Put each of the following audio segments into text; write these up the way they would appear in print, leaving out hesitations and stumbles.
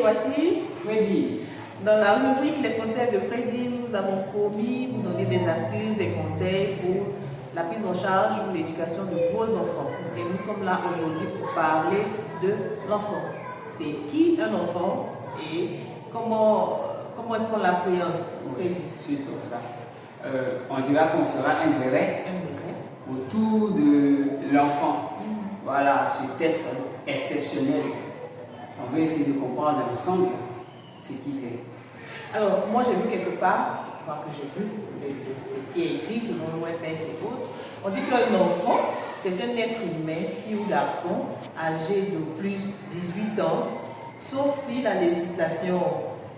voici Freddy. Dans la rubrique Les conseils de Freddy, nous avons promis vous donner des astuces, des conseils pour la prise en charge ou l'éducation de vos enfants. Et nous sommes là aujourd'hui pour parler de l'enfant. C'est qui un enfant et comment est-ce qu'on l'appréhende? Oui, surtout ça. On dira qu'on fera un béret autour de l'enfant. Voilà, cet être exceptionnel. On va essayer de comprendre ensemble ce qu'il est. Alors, moi j'ai vu quelque part, que j'ai vu, c'est ce qui est écrit selon l'OMS et autres, on dit qu'un enfant, c'est un être humain, fille ou garçon, âgé de plus 18 ans, sauf si la législation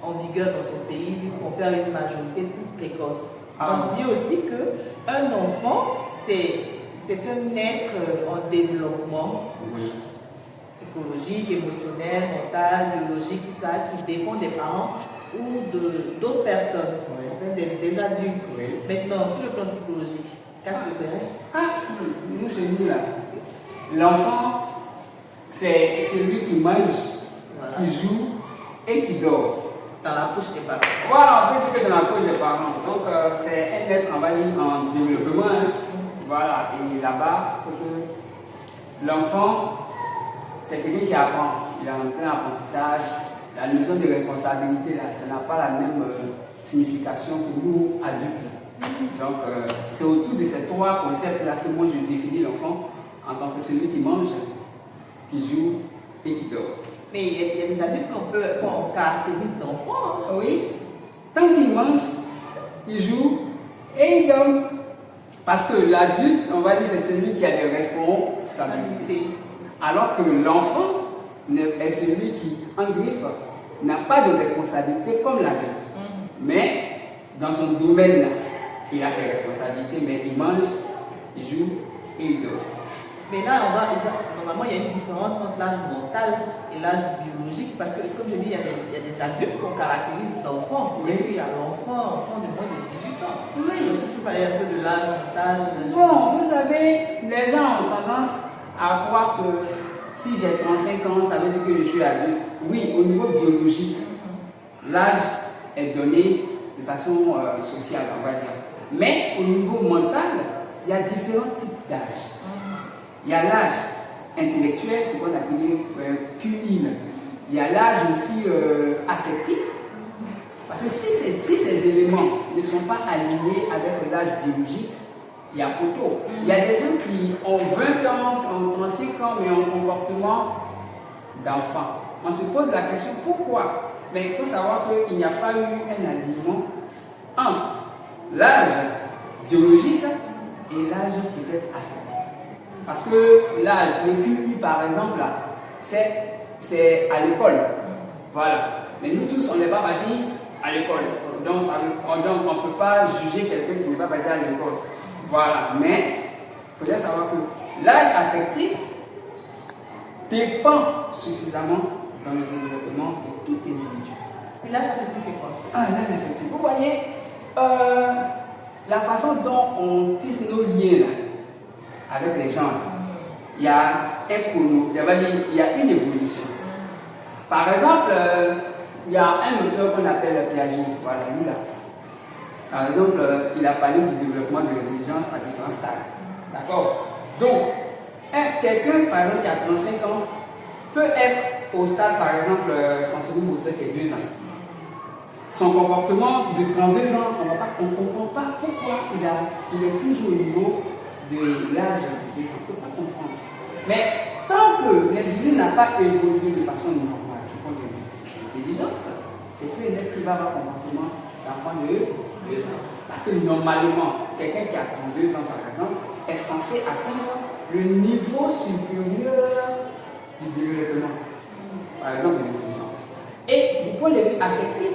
en vigueur dans son pays lui confère une majorité plus précoce. On dit aussi qu'un enfant, c'est un être en développement. Oui. Psychologique, émotionnel, mental, biologique, tout ça, qui dépend des parents ou d'autres personnes, enfin des adultes. Oui. Maintenant, sur le plan psychologique, qu'est-ce que tu dirais? Nous, chez nous, là, l'enfant, c'est celui qui mange, voilà, qui joue et qui dort. Dans la couche des parents. Voilà, on peut dire que dans la couche des parents. Donc, c'est un être, on va dire, en développement. Hein. Voilà, et là-bas, c'est que l'enfant, c'est quelqu'un qui apprend. Il a un plein apprentissage. La notion de responsabilité, là, ça n'a pas la même signification que nous, adultes. Donc, c'est autour de ces trois concepts-là que moi, je définis l'enfant en tant que celui qui mange, qui joue et qui dort. Mais il y a des adultes qu'on caractérise d'enfants. Hein? Oui. Tant qu'il mange, il joue et il dort. Parce que l'adulte, on va dire, c'est celui qui a des responsabilités. Alors que l'enfant est celui qui, en griffe, n'a pas de responsabilité comme l'adulte. Mais dans son domaine-là, il a ses responsabilités, mais il mange, il joue et il dort. Mais là, normalement, il y a une différence entre l'âge mental et l'âge biologique, parce que, comme je dis, il y a des adultes qu'on caractérise d'enfants. Oui. Et puis, il y a l'enfant de moins de 18 ans. Oui. Donc, si tu parlais un peu de l'âge mental. Bon, vous savez, les gens ont tendance à croire que si j'ai 35 ans, ça veut dire que je suis adulte. Oui, au niveau biologique, l'âge est donné de façon sociale, on va dire. Mais au niveau mental, il y a différents types d'âge. Il y a l'âge intellectuel, c'est ce qu'on appelle QI. Il y a l'âge aussi affectif. Parce que si ces éléments ne sont pas alignés avec l'âge biologique, il y a poteau. Il y a des gens qui ont 20 ans, ont 35 ans, mais ont un comportement d'enfant. On se pose la question pourquoi? Mais il faut savoir qu'il n'y a pas eu un alignement entre l'âge biologique et l'âge peut-être affectif. Parce que l'âge, le QI par exemple, c'est à l'école. Voilà. Mais nous tous, on n'est pas bâtis à l'école. Donc on ne peut pas juger quelqu'un qui n'est pas bâti à l'école. Voilà. Mais il faut savoir que l'âge affectif dépend suffisamment dans le développement de tout individu. Et l'âge affectif, c'est quoi? L'âge affectif. Vous voyez, la façon dont on tisse nos liens là, avec les gens, il y a il y a une évolution. Par exemple, il y a un auteur qu'on appelle Piaget, voilà, lui là. Par exemple, il a parlé du développement de l'intelligence à différents stades. D'accord? Donc, quelqu'un, par exemple, qui a 35 ans, peut être au stade, par exemple, sensorimoteur qui est 2 ans. Son comportement de 32 ans, on ne comprend pas pourquoi il est toujours au niveau de l'âge de 2 ans. On ne peut pas comprendre. Mais tant que l'individu n'a pas évolué de façon normale, du point de vue de l'intelligence, c'est plus un être qui va avoir un comportement d'enfant de 2 ans. Parce que normalement, quelqu'un qui a 32 ans, par exemple, est censé atteindre le niveau supérieur du développement, par exemple de l'intelligence. Et du point de vue affectif,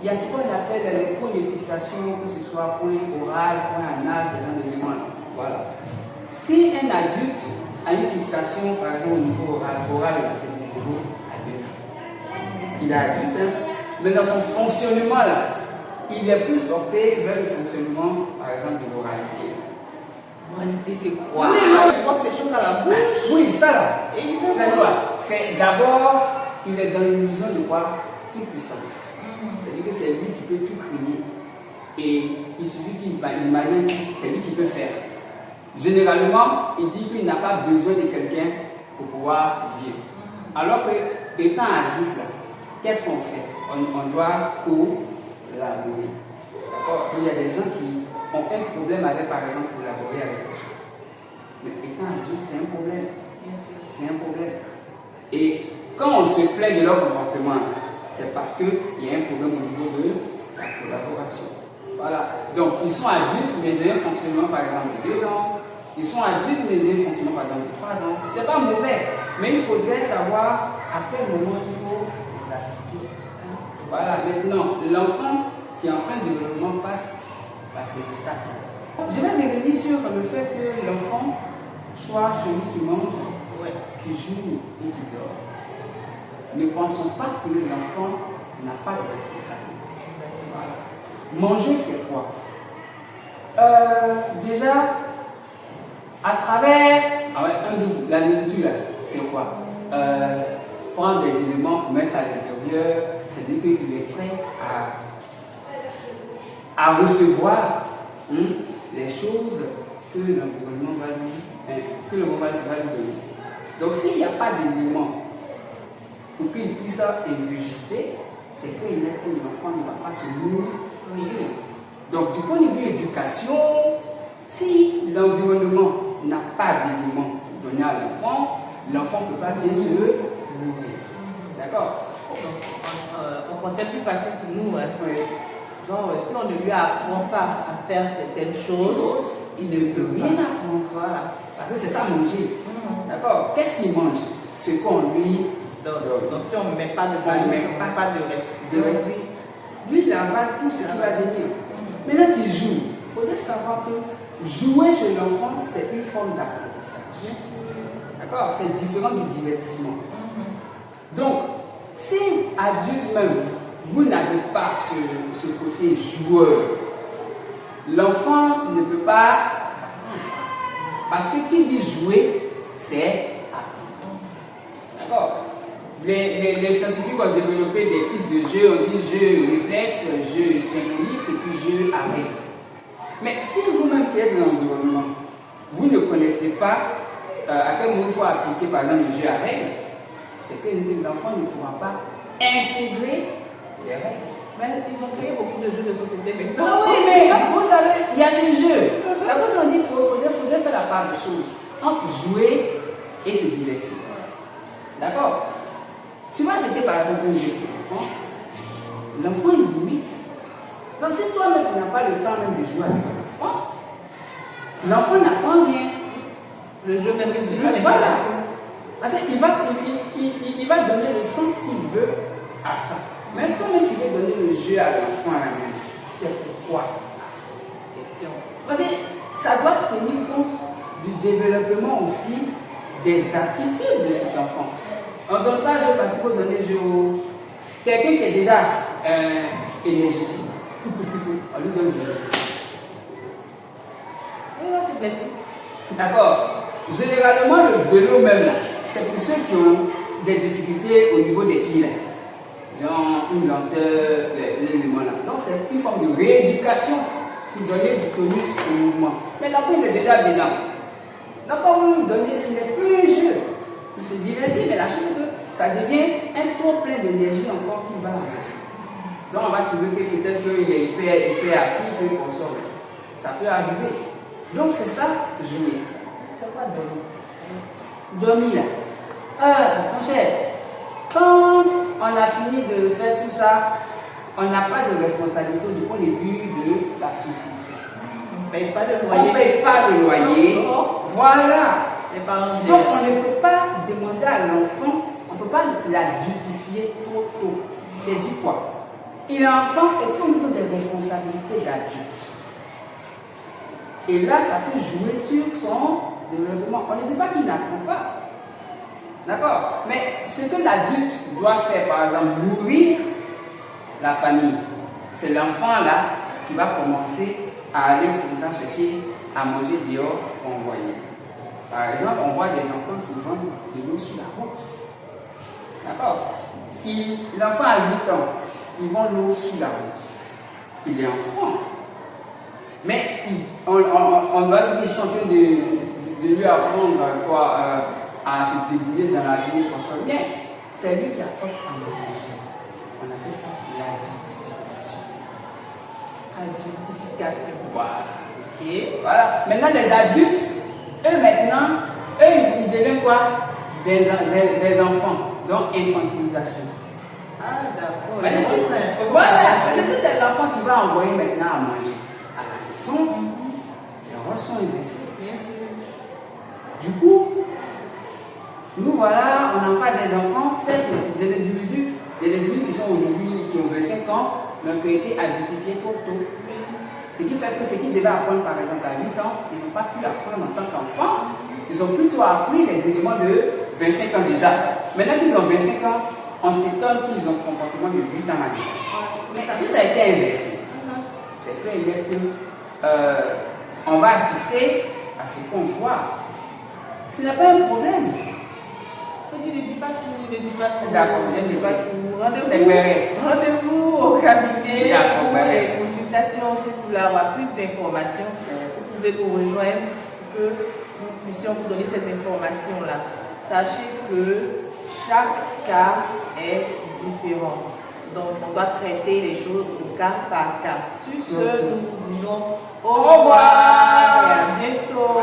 il y a ce qu'on appelle les points de fixation, que ce soit point oral, point anal, ce genre d'éléments. Voilà. Si un adulte a une fixation, par exemple, au niveau oral, c'est de 0 à 2 ans. Il est adulte, hein, mais dans son fonctionnement, là, il est plus porté vers le fonctionnement, par exemple, de l'oralité. L'oralité, c'est quoi? Oui, il porte les choses à la bouche. Oui, ça là. C'est quoi? C'est d'abord, il est dans l'illusion de quoi? toute puissance. C'est-à-dire que c'est lui qui peut tout créer. Et il suffit qu'il imagine, c'est lui qui peut faire. Généralement, il dit qu'il n'a pas besoin de quelqu'un pour pouvoir vivre. Alors que, étant adulte, qu'est-ce qu'on fait? On doit collaborer. D'accord? Il y a des gens qui ont un problème avec, par exemple, collaborer avec les gens. Mais étant adulte, c'est un problème. C'est un problème. Et quand on se plaint de leur comportement, c'est parce qu'il y a un problème au niveau de la collaboration. Voilà. Donc, ils sont adultes, mais ils ont un fonctionnement, par exemple, de 2 ans. Ils sont adultes, mais ils ont un fonctionnement, par exemple, de 3 ans. C'est pas mauvais, mais il faudrait savoir à quel moment il faut les appliquer. Voilà. Maintenant, l'enfant qui est en plein développement passe par ces étapes. Je vais revenir sur le fait que l'enfant soit celui qui mange, qui joue et qui dort. Ne pensons pas que l'enfant n'a pas de responsabilité. Voilà. Manger, c'est quoi? Déjà, à travers la nourriture, c'est quoi? Prendre des éléments pour mettre ça à l'intérieur, c'est-à-dire qu'il est prêt à recevoir les choses que l'environnement va lui donner. Donc, s'il n'y a pas d'éléments pour qu'il puisse ingurgiter, c'est que l'enfant ne va pas se nourrir. Donc, du point de vue éducation, si l'environnement n'a pas d'éléments pour donner à l'enfant, l'enfant ne peut pas bien se nourrir. D'accord? En français, plus facile pour nous. Hein. Oui. Genre, si on ne lui apprend pas à faire certaines choses, il ne peut rien apprendre. Voilà. Parce que c'est ça manger. D'accord? Qu'est-ce qu'il mange? Ce qu'on lui donne. Donc, si on ne met pas de balance, pas de restriction. Lui, il avale tout ce qui va venir. Maintenant qu'il joue, il faudrait savoir que jouer chez l'enfant, c'est une forme d'apprentissage. D'accord? C'est différent du divertissement. Donc, si adulte même, vous n'avez pas ce côté joueur, l'enfant ne peut pas apprendre. Parce que qui dit jouer, c'est apprendre. D'accord? Les scientifiques ont développé des types de jeux, on dit jeux réflexes, jeux symboliques et puis jeux à règles. Mais si vous-même qui êtes dans l'environnement, vous ne connaissez pas à quel moment il faut appliquer par exemple le jeu à règles, c'est que l'enfant ne pourra pas intégrer les règles. Mais ils ont créé beaucoup de jeux de société maintenant. Ah oui, mais vous savez, il y a ces jeux. Ça vous en dit qu'il faudrait faire la part des choses entre jouer et se divertir. D'accord? Tu vas jeter par exemple un jeu pour l'enfant il limite. Donc si toi-même tu n'as pas le temps même de jouer avec l'enfant n'apprend rien. Le jeu même résultat. Voilà. Parce qu'il va donner le sens qu'il veut à ça. Mais toi-même tu veux donner le jeu à l'enfant à la main. C'est pourquoi? Question. Parce que ça doit tenir compte du développement aussi des attitudes de cet enfant. On ne donne pas jeu parce qu'il faut donner jeu au... Quelqu'un qui est déjà énergétique. On lui donne jeu. Il va se blesser. D'accord. Généralement, le vélo même là, c'est pour ceux qui ont des difficultés au niveau des pieds là. Genre une lenteur, ces éléments-là. Donc c'est une forme de rééducation pour donner du tonus au mouvement. Mais l'enfant il est déjà dedans. Donc quand vous lui donnez, ce n'est plus un jeu. Il se divertit, mais la chose c'est que ça devient un trop plein d'énergie encore qui va avancer. Donc on va trouver que peut-être qu'il est hyper actif et qu'on sort. Ça peut arriver. Donc c'est ça, jouer. C'est quoi dormir? Dormir là. Mon cher, quand on a fini de faire tout ça, on n'a pas de responsabilité du point de vue de la société. On ne paye pas de loyer. On ne paye pas de loyer. Voilà. Donc on ne peut pas demander à l'enfant, on ne peut pas l'adultifier trop tôt. C'est du quoi? Il est enfant et puis au niveau des responsabilités d'adulte. Et là, ça peut jouer sur son développement. On ne dit pas qu'il n'apprend pas. D'accord? Mais ce que l'adulte doit faire, par exemple, nourrir la famille, c'est l'enfant là qui va commencer à aller comme ça chercher à manger dehors envoyer. Par exemple, on voit des enfants qui vendent de l'eau sur la route. D'accord. L'enfant a 8 ans, ils vont l'eau sur la route. Il est enfant. Mais on doit dire qu'ils sont en train de lui apprendre à se débrouiller dans la vie qu'on soit bien. C'est lui qui apporte à manger. On appelle ça Adultification. Voilà. Ok. Voilà. Maintenant, les adultes, ils deviennent quoi? Des enfants. Donc, infantilisation. Ah, d'accord. Voilà. C'est l'enfant qui va envoyer maintenant à manger à la maison. Les rôles sont inversés. Bien sûr. Du coup, nous voilà, on en fait des enfants, certes, des individus qui sont aujourd'hui, qui ont 25 ans, mais qui ont été adultifiés trop tôt. Ce qui fait que ce qu'ils devaient apprendre par exemple à 8 ans, ils n'ont pas pu apprendre en tant qu'enfant. Ils ont plutôt appris les éléments de 25 ans déjà. Maintenant qu'ils ont 25 ans, on s'étonne qu'ils ont un comportement de 8 ans à vie. Mais si ça a été inversé, c'est clair et net que on va assister à ce qu'on voit. Ce n'est pas un problème. Ne dis pas tout, D'accord, ne dis pas tout. C'est vrai. Rendez-vous au cabinet D'accord, pour les consultations. Si vous voulez avoir plus d'informations, vous pouvez nous rejoindre pour que nous puissions vous donner ces informations-là. Sachez que chaque cas est différent. Donc, on doit traiter les choses au cas par cas. Sur ce, nous vous disons au revoir et à bientôt.